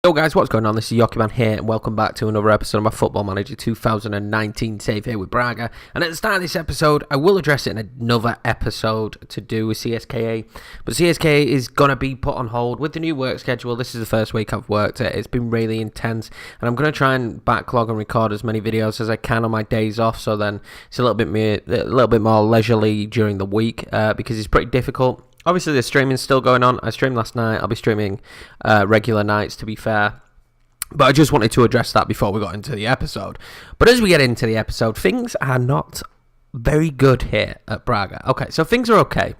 Yo guys, what's going on? This is Yokiman here and welcome back to another episode of my Football Manager 2019 save here with Braga. And at the start of this episode, I will address it in another episode to do with CSKA. But CSKA is going to be put on hold with the new work schedule. This is the first week I've worked it. It's been really intense. And I'm going to try and backlog and record as many videos as I can on my days off. So then it's a little bit more leisurely during the week because it's pretty difficult. Obviously, the streaming's still going on. I streamed last night. I'll be streaming regular nights, to be fair. But I just wanted to address that before we got into the episode. But as we get into the episode, things are not very good here at Braga. Okay, so things are okay.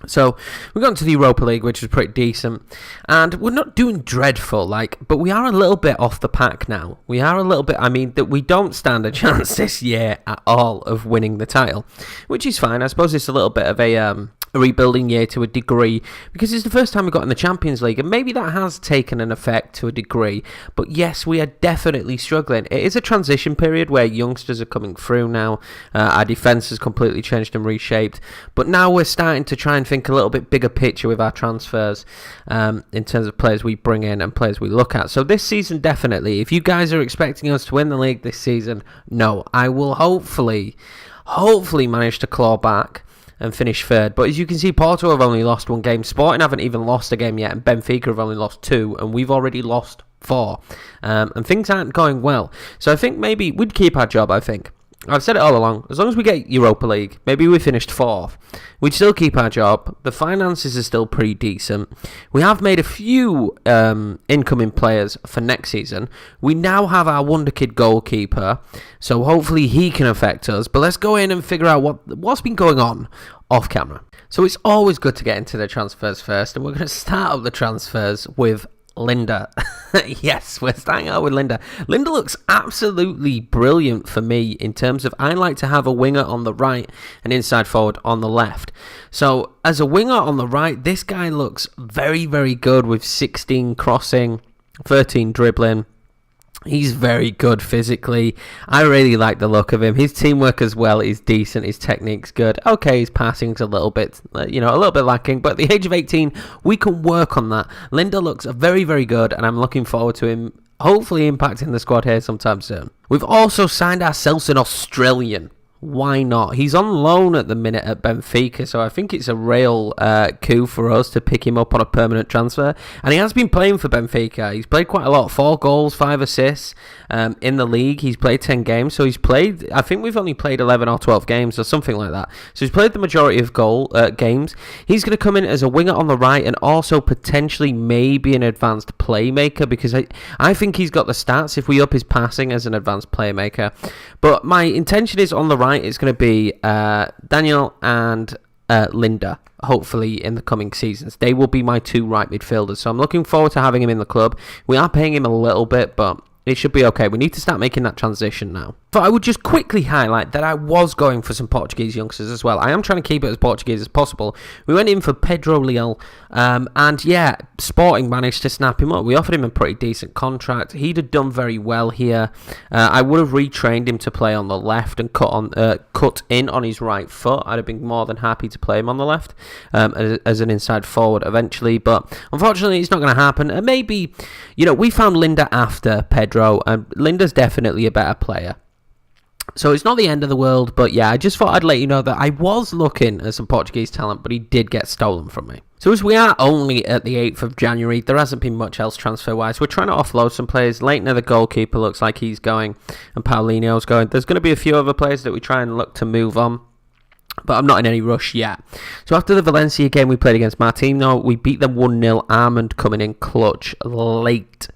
So we got into the Europa League, which is pretty decent, and we're not doing dreadful, but we are a little bit off the pack now. We are a little bit, that we don't stand a chance this year at all of winning the title, which is fine. I suppose it's a little bit of a rebuilding year to a degree, because it's the first time we got in the Champions League, and maybe that has taken an effect to a degree, but yes, we are definitely struggling. It is a transition period where youngsters are coming through now. Our defence has completely changed and reshaped, but now we're starting to try and think a little bit bigger picture with our transfers in terms of players we bring in and players we look at. So this season, definitely, if you guys are expecting us to win the league this season, no, I will hopefully manage to claw back and finish third. But as you can see, Porto have only lost one game, Sporting haven't even lost a game yet, and Benfica have only lost two, and we've already lost four, and things aren't going well. So I think maybe we'd keep our job. I've said it all along, as long as we get Europa League, maybe we finished fourth, we'd still keep our job. The finances are still pretty decent. We have made a few incoming players for next season. We now have our wonder kid goalkeeper, so hopefully he can affect us. But let's go in and figure out what's been going on off camera. So it's always good to get into the transfers first, and we're going to start up the transfers with Linda. Yes, we're starting out with Linda. Linda looks absolutely brilliant for me in terms of I like to have a winger on the right and inside forward on the left. So as a winger on the right, this guy looks very, very good with 16 crossing, 13 dribbling. He's very good physically. I really like the look of him. His teamwork as well is decent. His technique's good. Okay, his passing's a little bit, a little bit lacking. But at the age of 18, we can work on that. Linda looks very, very good, and I'm looking forward to him hopefully impacting the squad here sometime soon. We've also signed ourselves an Australian. Why not? He's on loan at the minute at Benfica, so I think it's a real coup for us to pick him up on a permanent transfer. And he has been playing for Benfica. He's played quite a lot, 4 goals, 5 assists in the league. He's played 10 games, so he's played, I think we've only played 11 or 12 games or something like that. So he's played the majority of games. He's going to come in as a winger on the right and also potentially maybe an advanced playmaker, because I think he's got the stats if we up his passing as an advanced playmaker. But my intention is on the right, it's going to be Daniel and Linda, hopefully in the coming seasons. They will be my 2 right midfielders, so I'm looking forward to having him in the club. We are paying him a little bit, but it should be okay. We need to start making that transition now. But I would just quickly highlight that I was going for some Portuguese youngsters as well. I am trying to keep it as Portuguese as possible. We went in for Pedro Leal, and yeah, Sporting managed to snap him up. We offered him a pretty decent contract. He'd have done very well here. I would have retrained him to play on the left and cut in on his right foot. I'd have been more than happy to play him on the left as an inside forward eventually, but unfortunately it's not going to happen. And maybe, we found Linda after Pedro, and Linda's definitely a better player. So it's not the end of the world, but yeah, I just thought I'd let you know that I was looking at some Portuguese talent, but he did get stolen from me. So as we are only at the 8th of January, there hasn't been much else transfer-wise. We're trying to offload some players. Leitner, the goalkeeper, looks like he's going, and Paulinho's going. There's going to be a few other players that we try and look to move on, but I'm not in any rush yet. So after the Valencia game we played against Martino, we beat them 1-0, Armand coming in clutch late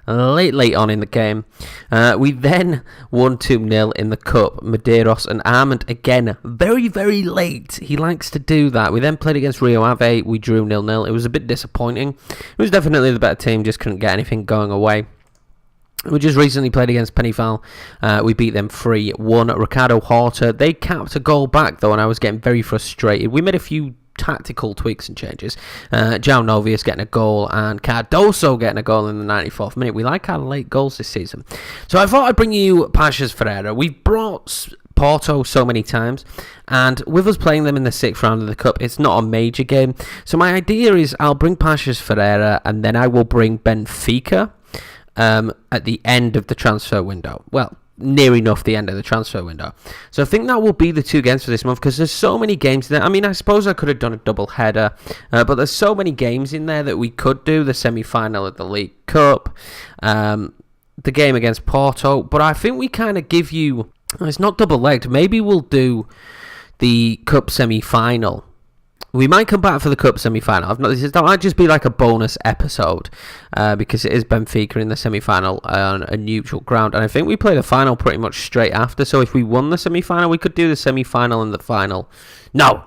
on in the game. We then won 2-0 in the cup. Medeiros and Armand again very, very late. He likes to do that. We then played against Rio Ave. We drew 0-0. It was a bit disappointing. It was definitely the better team, just couldn't get anything going away. We just recently played against Pennyval. We beat them 3-1. Ricardo Horta, they capped a goal back though, and I was getting very frustrated. We made a few tactical tweaks and changes. João Novius getting a goal and Cardoso getting a goal in the 94th minute. We like our late goals this season. So I thought I'd bring you Pachas Ferreira. We've brought Porto so many times, and with us playing them in the 6th round of the Cup, it's not a major game. So my idea is I'll bring Paços Ferreira, and then I will bring Benfica at the end of the transfer window. Well, near enough the end of the transfer window. So I think that will be the 2 games for this month, because there's so many games there. I mean, I suppose I could have done a double header, but there's so many games in there that we could do. The semi-final of the League Cup, the game against Porto, but I think we kind of give you... It's not double-legged. Maybe we'll do the Cup semi-final. We might come back for the Cup semi-final. That might just be like a bonus episode, because it is Benfica in the semi-final on a neutral ground. And I think we play the final pretty much straight after. So if we won the semi-final, we could do the semi-final and the final. No.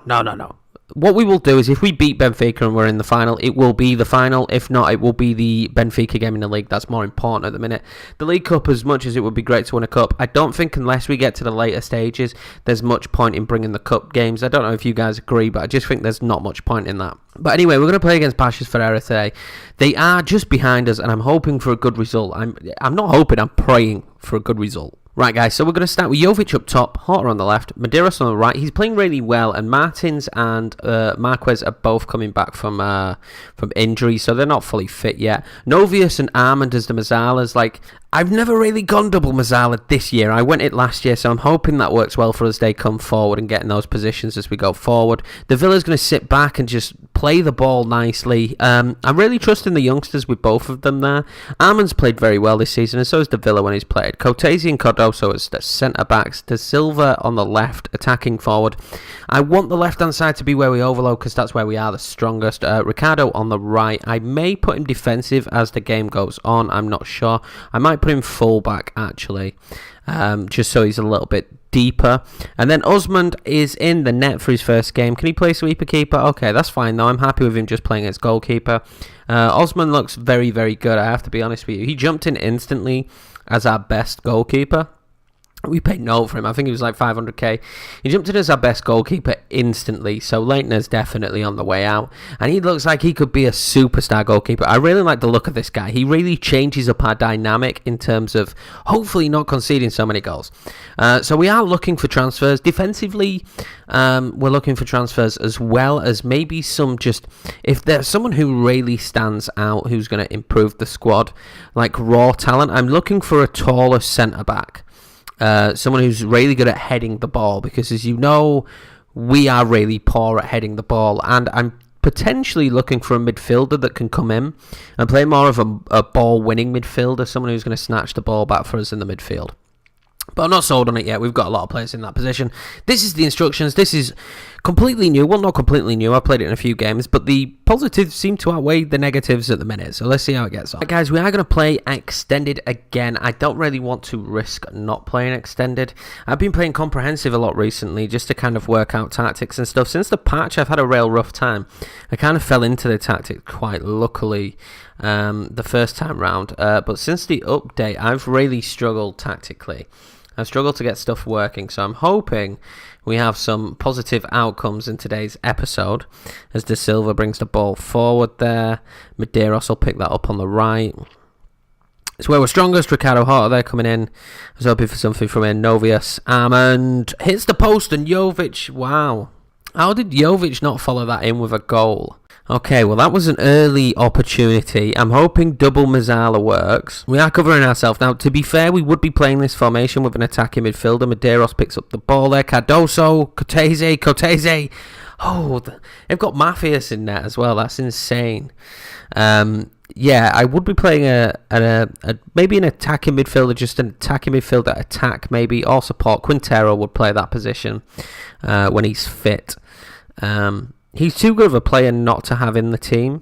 What we will do is if we beat Benfica and we're in the final, it will be the final. If not, it will be the Benfica game in the league. That's more important at the minute. The League Cup, as much as it would be great to win a cup, I don't think unless we get to the later stages, there's much point in bringing the cup games. I don't know if you guys agree, but I just think there's not much point in that. But anyway, we're going to play against Paços Ferreira today. They are just behind us, and I'm hoping for a good result. I'm not hoping, I'm praying for a good result. Right, guys, so we're going to start with Jovic up top, Horta on the left, Medeiros on the right. He's playing really well, and Martins and Marquez are both coming back from injury, so they're not fully fit yet. Novius and Armand as the Mazzalas. Like, I've never really gone double Mazzala this year. I went it last year, so I'm hoping that works well for us. They come forward and get in those positions as we go forward. De Villa's going to sit back and just play the ball nicely. I'm really trusting the youngsters with both of them there. Armand's played very well this season, and so has De Villa when he's played. Cortese and Cardoso as the centre-backs. De Silva on the left, attacking forward. I want the left-hand side to be where we overload, because that's where we are the strongest. Ricardo on the right. I may put him defensive as the game goes on. I'm not sure. I might put him full-back, actually, just so he's a little bit deeper. And then Osmond is in the net for his first game. Can he play sweeper keeper? Okay, that's fine though. I'm happy with him just playing as goalkeeper. Osmond looks very, very good, I have to be honest with you. He jumped in instantly as our best goalkeeper. We paid no for him. I think he was like 500k. He jumped in as our best goalkeeper instantly. So Leitner's definitely on the way out. And he looks like he could be a superstar goalkeeper. I really like the look of this guy. He really changes up our dynamic in terms of hopefully not conceding so many goals. So we are looking for transfers. Defensively, we're looking for transfers as well as maybe some just... If there's someone who really stands out, who's going to improve the squad, like raw talent, I'm looking for a taller centre-back. Someone who's really good at heading the ball, because as you know, we are really poor at heading the ball, and I'm potentially looking for a midfielder that can come in and play more of a ball-winning midfielder, someone who's going to snatch the ball back for us in the midfield. But I'm not sold on it yet. We've got a lot of players in that position. This is the instructions. This is completely new. Well, not completely new. I've played it in a few games, but the positives seem to outweigh the negatives at the minute. So let's see how it gets on. Right, guys, we are going to play extended again. I don't really want to risk not playing extended. I've been playing comprehensive a lot recently just to kind of work out tactics and stuff. Since the patch, I've had a real rough time. I kind of fell into the tactic quite luckily the first time round. But since the update, I've really struggled tactically. I've struggled to get stuff working, so I'm hoping we have some positive outcomes in today's episode as De Silva brings the ball forward there. Medeiros will pick that up on the right. It's where we're strongest. Ricardo Horta there coming in. I was hoping for something from in. Novius. Armand hits the post, and Jovic, wow. How did Jovic not follow that in with a goal? Okay, well that was an early opportunity. I'm hoping double Mazzala works. We are covering ourselves. Now, to be fair, we would be playing this formation with an attacking midfielder. Medeiros picks up the ball there. Cardoso, Cortese. Oh, they've got Mafias in there as well. That's insane. Yeah, I would be playing maybe an attacking midfielder, just an attacking midfielder attack maybe, or support. Quintero would play that position when he's fit. He's too good of a player not to have in the team,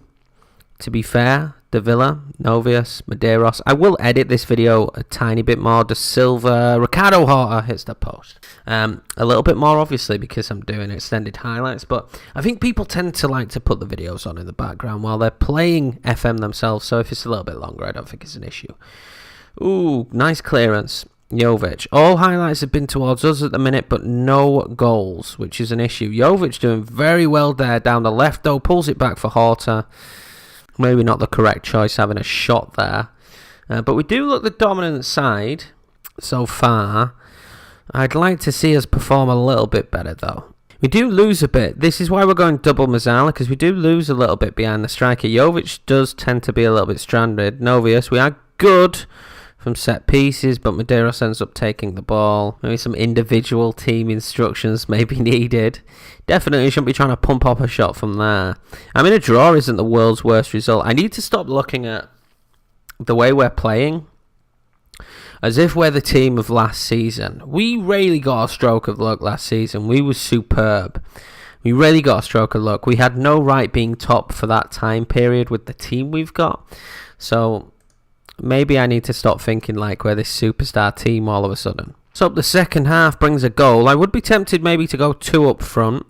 to be fair. De Villa, Novius, Medeiros. I will edit this video a tiny bit more. De Silva, Ricardo Horta hits the post. A little bit more, obviously, because I'm doing extended highlights, but I think people tend to like to put the videos on in the background while they're playing FM themselves, so if it's a little bit longer, I don't think it's an issue. Ooh, nice clearance. Jovic. All highlights have been towards us at the minute, but no goals, which is an issue. Jovic doing very well there down the left, though. Pulls it back for Horta. Maybe not the correct choice having a shot there. But we do look the dominant side so far. I'd like to see us perform a little bit better, though. We do lose a bit. This is why we're going double Mazzala, because we do lose a little bit behind the striker. Jovic does tend to be a little bit stranded. Novius, we are good from set pieces, but Medeiros ends up taking the ball. Maybe some individual team instructions may be needed. Definitely shouldn't be trying to pump up a shot from there. I mean, a draw isn't the world's worst result. I need to stop looking at the way we're playing as if we're the team of last season. We really got a stroke of luck last season. We were superb. We really got a stroke of luck. We had no right being top for that time period with the team we've got. So maybe I need to stop thinking like we're this superstar team all of a sudden. So the second half brings a goal. I would be tempted maybe to go 2 up front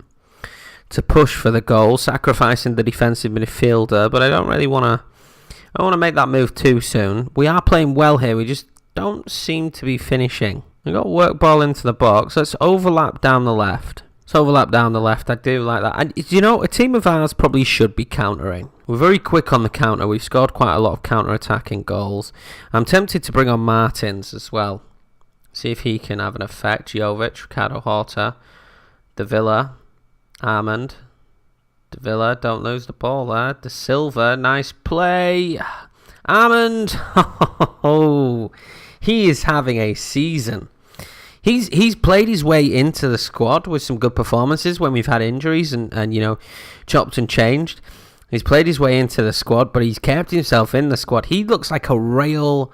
to push for the goal, sacrificing the defensive midfielder, but I don't really want to. I don't want to make that move too soon. We are playing well here. We just don't seem to be finishing. We've got work ball into the box. Let's overlap down the left. I do like that. And, you know, a team of ours probably should be countering. We're very quick on the counter. We've scored quite a lot of counter-attacking goals. I'm tempted to bring on Martins as well. See if he can have an effect. Jovic, Ricardo Horta, De Villa, Armand. De Villa, don't lose the ball there. De Silva, nice play. Armand, oh, he is having a season. He's played his way into the squad with some good performances when we've had injuries and you know, chopped and changed. He's played his way into the squad, but he's kept himself in the squad. He looks like a real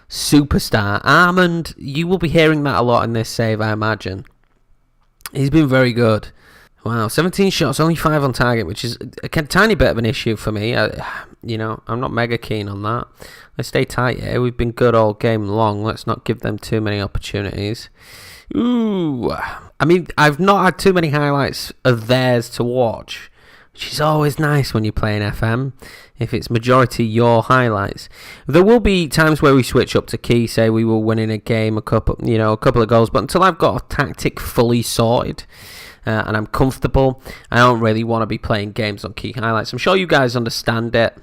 superstar. Armand, you will be hearing that a lot in this save, I imagine. He's been very good. Wow, 17 shots, only 5 on target, which is a tiny bit of an issue for me. You know, I'm not mega keen on that. Let's stay tight here. We've been good all game long. Let's not give them too many opportunities. Ooh. I mean, I've not had too many highlights of theirs to watch, which is always nice when you're playing FM, if it's majority your highlights. There will be times where we switch up to key, say we were winning a game, a couple of goals, but until I've got a tactic fully sorted, and I'm comfortable, I don't really want to be playing games on key highlights. I'm sure you guys understand it,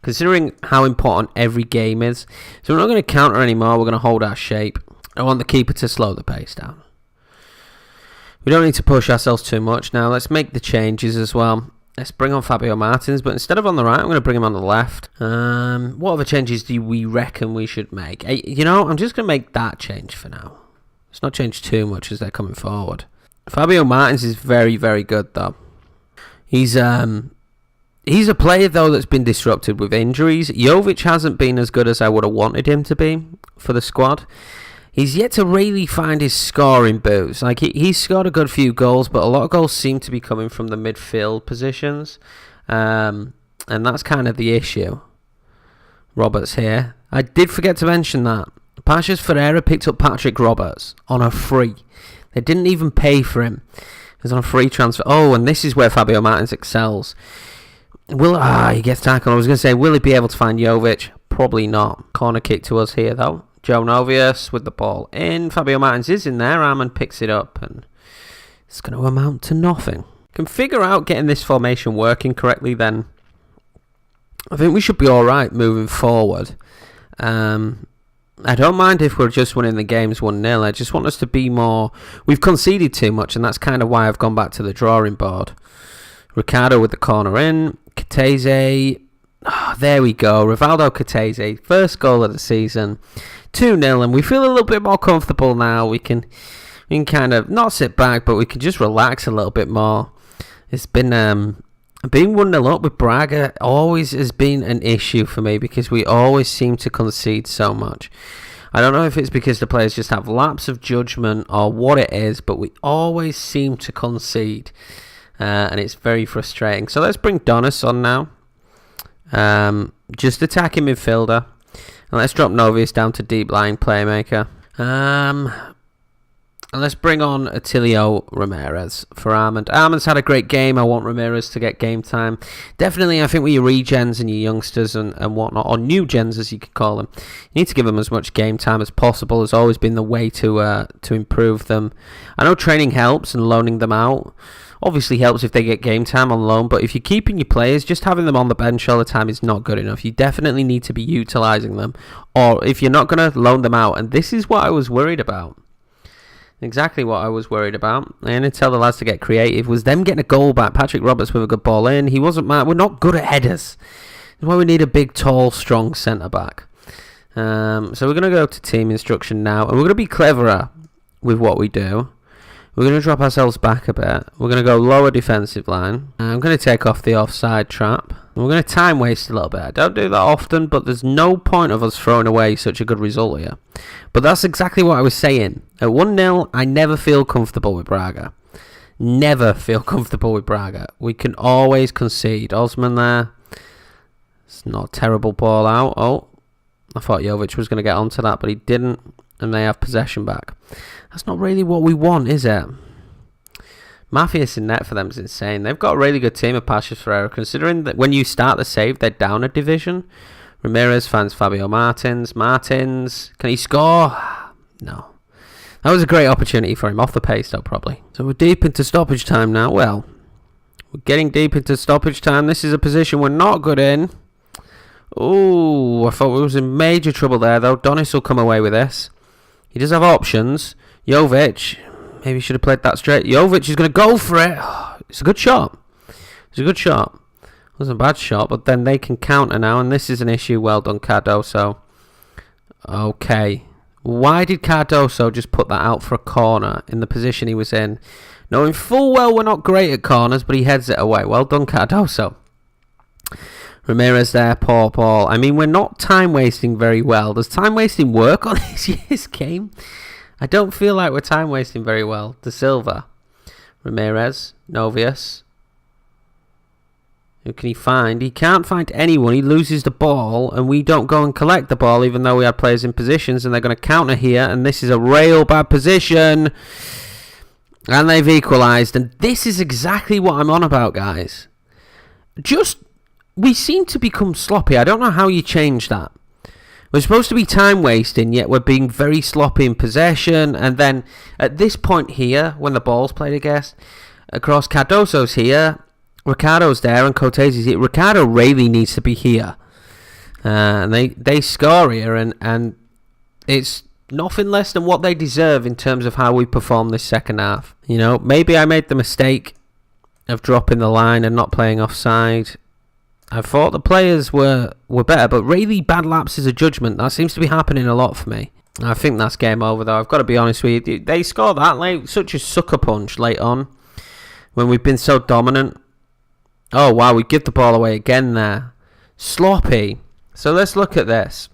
considering how important every game is. So we're not going to counter anymore, we're going to hold our shape. I want the keeper to slow the pace down. We don't need to push ourselves too much now. Let's make the changes as well. Let's bring on Fabio Martins, but instead of on the right, I'm going to bring him on the left. What other changes do we reckon we should make? You know, I'm just going to make that change for now. Let's not change too much as they're coming forward. Fabio Martins is very, very good, though. He's a player, though, that's been disrupted with injuries. Jovic hasn't been as good as I would have wanted him to be for the squad. He's yet to really find his scoring boots. Like, he's scored a good few goals, but a lot of goals seem to be coming from the midfield positions. And that's kind of the issue. Roberts here. I did forget to mention that. Pachas Ferreira picked up Patrick Roberts on a free. They didn't even pay for him. He was on a free transfer. Oh, and this is where Fabio Martins excels. He gets tackled. I was going to say, will he be able to find Jovic? Probably not. Corner kick to us here, though. Joe Novius with the ball in. Fabio Martins is in there. Armand picks it up, and it's going to amount to nothing. Can figure out getting this formation working correctly, then I think we should be all right moving forward. I don't mind if we're just winning the games 1-0. I just want us to be more. We've conceded too much, and that's kind of why I've gone back to the drawing board. Ricardo with the corner in. Katese. Oh, there we go. Rivaldo Katese. First goal of the season. 2-0, and we feel a little bit more comfortable now. We can kind of not sit back, but we can just relax a little bit more. It's been being 1-0 up with Braga always has been an issue for me because we always seem to concede so much. I don't know if it's because the players just have lapse of judgment or what it is, but we always seem to concede, and it's very frustrating. So let's bring Donis on now. Just attacking midfielder. And let's drop Novius down to deep line playmaker. And let's bring on Atilio Ramirez for Armand. Armand's had a great game. I want Ramirez to get game time. Definitely, I think with your regens and your youngsters and whatnot, or new gens as you could call them, you need to give them as much game time as possible. Has always been the way to improve them. I know training helps and loaning them out obviously helps if they get game time on loan, but if you're keeping your players, just having them on the bench all the time is not good enough. You definitely need to be utilising them, or if you're not going to loan them out, and this is what I was worried about. Exactly what I was worried about. I didn't tell the lads to get creative. Was them getting a goal back. Patrick Roberts with a good ball in. He wasn't mad. We're not good at headers. That's why we need a big, tall, strong centre-back. So we're going to go to team instruction now. And we're going to be cleverer with what we do. We're going to drop ourselves back a bit. We're going to go lower defensive line. I'm going to take off the offside trap. And we're going to time waste a little bit. I don't do that often, but there's no point of us throwing away such a good result here. But that's exactly what I was saying. At 1-0, I never feel comfortable with Braga. Never feel comfortable with Braga. We can always concede. Osman there. It's not a terrible ball out. Oh, I thought Jovic was going to get onto that, but he didn't. And they have possession back. That's not really what we want, is it? Mafias in net for them is insane. They've got a really good team of Pashas Ferreira, considering that when you start the save, they're down a division. Ramirez finds Fabio Martins. Martins, can he score? No. That was a great opportunity for him. Off the pace, though, probably. So we're deep into stoppage time now. Well, we're getting deep into stoppage time. This is a position we're not good in. Ooh, I thought we was in major trouble there, though. Donis will come away with this. He does have options. Jovic, maybe he should have played that straight. Jovic is going to go for it. It's a good shot. It's a good shot. It wasn't a bad shot, but then they can counter now, and this is an issue. Well done, Cardoso. Okay. Why did Cardoso just put that out for a corner in the position he was in? Knowing full well we're not great at corners, but he heads it away. Well done, Cardoso. Ramirez there, poor ball. I mean, we're not time wasting very well. Does time wasting work on this year's game? I don't feel like we're time wasting very well. De Silva, Ramirez, Novius. Who can he find? He can't find anyone. He loses the ball, and we don't go and collect the ball, even though we had players in positions, and they're going to counter here, and this is a real bad position. And they've equalised, and this is exactly what I'm on about, guys. We seem to become sloppy. I don't know how you change that. We're supposed to be time wasting, yet we're being very sloppy in possession. And then at this point here, when the ball's played across, Cardoso's here, Ricardo's there, and Cortez is here. Ricardo really needs to be here. And they score here, and it's nothing less than what they deserve in terms of how we perform this second half. You know, maybe I made the mistake of dropping the line and not playing offside. I thought the players were better, but really bad lapses of judgment. That seems to be happening a lot for me. I think that's game over, though. I've got to be honest with you. They score that late, such a sucker punch late on, when we've been so dominant. Oh, wow, we give the ball away again there. Sloppy. So let's look at this.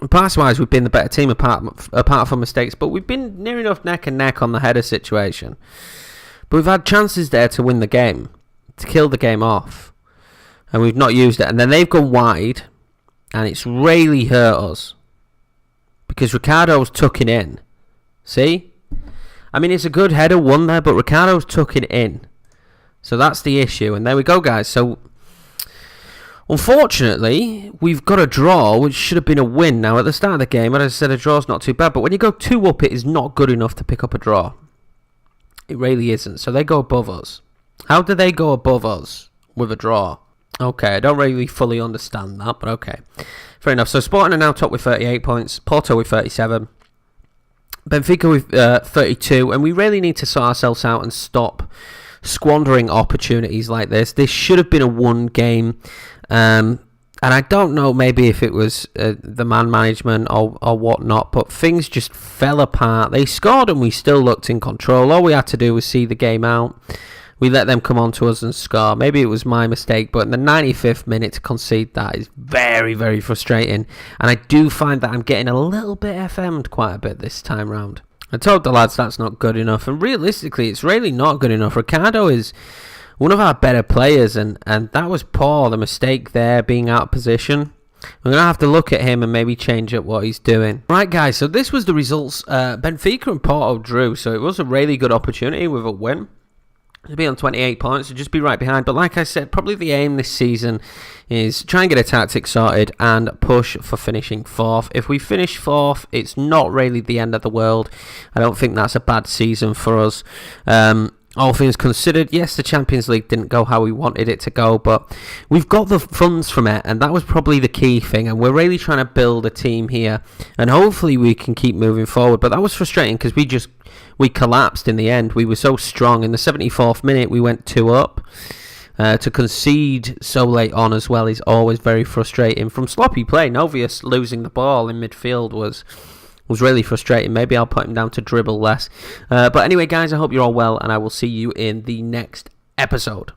Pass-wise, we've been the better team apart from mistakes, but we've been near enough neck and neck on the header situation. But we've had chances there to win the game, to kill the game off. And we've not used it. And then they've gone wide. And it's really hurt us. Because Ricardo's tucking in. See? I mean, it's a good header, one there. But Ricardo's tucking in. So that's the issue. And there we go, guys. So, unfortunately, we've got a draw, which should have been a win. Now, at the start of the game, as I said, a draw's not too bad. But when you go 2 up, it is not good enough to pick up a draw. It really isn't. So they go above us. How do they go above us with a draw? Okay, I don't really fully understand that, but okay. Fair enough. So Sporting are now top with 38 points. Porto with 37. Benfica with 32. And we really need to sort ourselves out and stop squandering opportunities like this. This should have been a one game. And I don't know maybe if it was the man management or whatnot, but things just fell apart. They scored and we still looked in control. All we had to do was see the game out. We let them come on to us and score. Maybe it was my mistake, but in the 95th minute to concede that is very, very frustrating. And I do find that I'm getting a little bit FM'd quite a bit this time round. I told the lads that's not good enough, and realistically, it's really not good enough. Ricardo is one of our better players, and that was poor, the mistake there, being out of position. We're going to have to look at him and maybe change up what he's doing. Right, guys, so this was the results. Benfica and Porto drew, so it was a really good opportunity with a win. To be on 28 points, so just be right behind. But like I said, probably the aim this season is try and get a tactic sorted and push for finishing 4th. If we finish 4th, it's not really the end of the world. I don't think that's a bad season for us. all things considered, yes, the Champions League didn't go how we wanted it to go, but we've got the funds from it, and that was probably the key thing. And we're really trying to build a team here, and hopefully we can keep moving forward. But that was frustrating because we collapsed in the end. We were so strong. In the 74th minute, we went 2 up. To concede so late on as well is always very frustrating. From sloppy play, Novius losing the ball in midfield was really frustrating. Maybe I'll put him down to dribble less. But anyway, guys, I hope you're all well, and I will see you in the next episode.